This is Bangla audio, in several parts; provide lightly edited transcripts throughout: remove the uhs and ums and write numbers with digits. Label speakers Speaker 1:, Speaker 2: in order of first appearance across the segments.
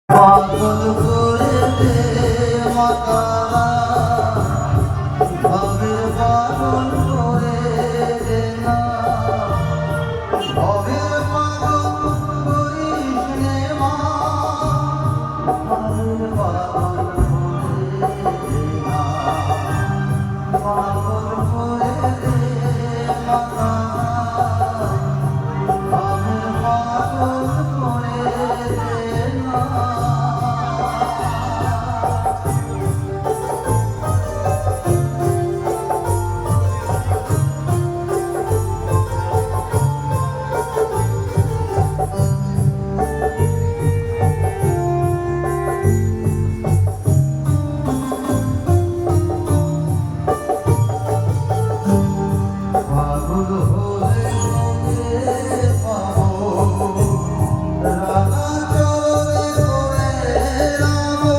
Speaker 1: পাগল করে দে মাতারা, ভবের পাগল করে দে না, ভবের পাগল করিস নে মা, ভবের পাগল করে দে না, পাগল করে দে মাতারা, ভবের পাগল করে দে না। পাগল হলে তোকে পাবো, রাঙা চরণে তোরে রামো।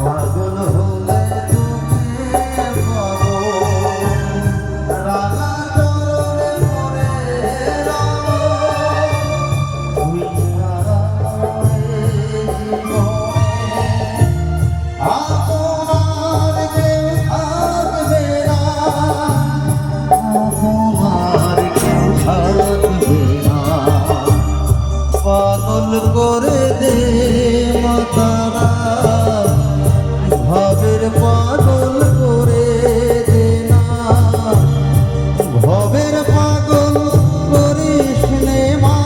Speaker 1: পাগল হলে তোকে পাবো, রাঙা চরণে তোরে রামো। তুই ছাড়া এই জীবনে আপনার কেউ থাকবে না, তোমার কেউ থাকবে না। পাগল করে দে মাতারা, ভবের পাগল করে দে না, ভবের পাগল করিস নে মা,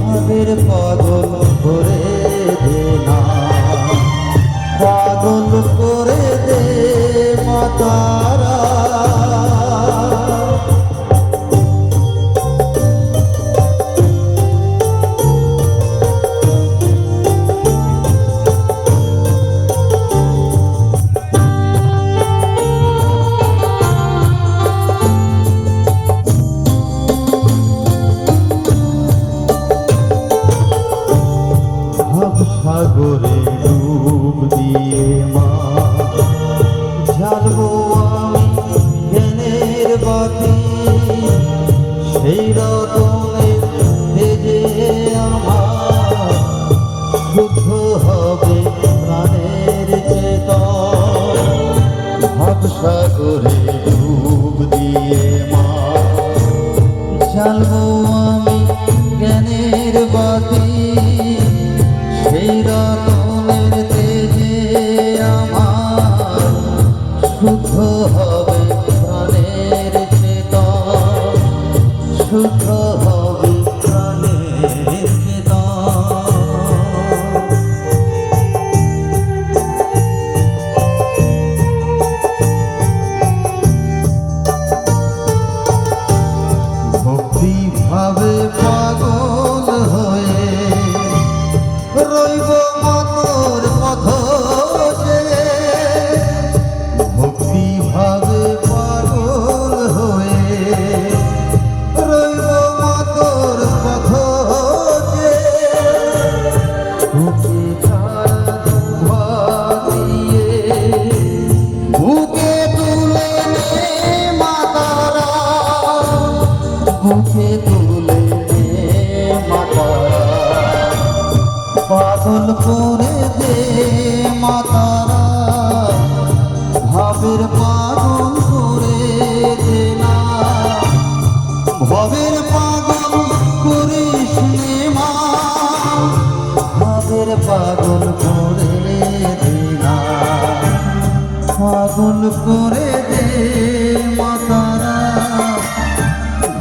Speaker 1: ভবের পাগল করে দে না, পাগল করে দে মাতারা। সাগরে ডুব দিয়ে মা, জ্বালবো আমি জ্ঞানের বাতি, সেই রকমের তেজে আমার শুদ্ধ হবে প্রাণের চেতন। ভাবসাগরে ডুব দিয়ে মা, জ্বালবো আমি জ্ঞানের বাতি, সেই রকমের তেজে আমার শুদ্ধ হবে প্রাণের চেতন, শুদ্ধ হবে প্রাণের চেতন। ভক্তি ভাবে পাগল হয়ে রইব মতর পথ চেয়ে, ভক্তি ভাবে পাগল হয়ে রইব মতর পথ চেয়ে। বুকে ছাড়া ধোঁয়া দিয়ে বুকে তুলে নে মাতারা, বুকে তুলে নে মাতারা, পাগল করে দে মাতারা, ভবের পাগল করে দে না, ভবের পাগল করিস নে মা, ভবের পাগল করে দে না, পাগল করে দে মাতারা,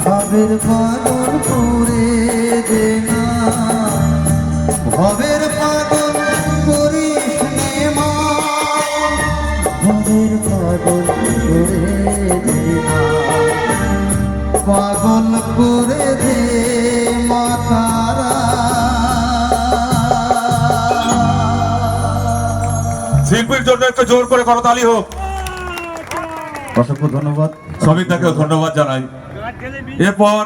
Speaker 1: ভবের পাগল করে দে না, ভবের পাগল করিস নে মা, ভবের পাগল করে দে না, পাগল করে দে মাতারা।
Speaker 2: শিল্পীর জন্য একটু জোর করে করতালি হোক।
Speaker 1: অসংখ্য ধন্যবাদ।
Speaker 2: সবিতাকেও ধন্যবাদ জানাই। এরপর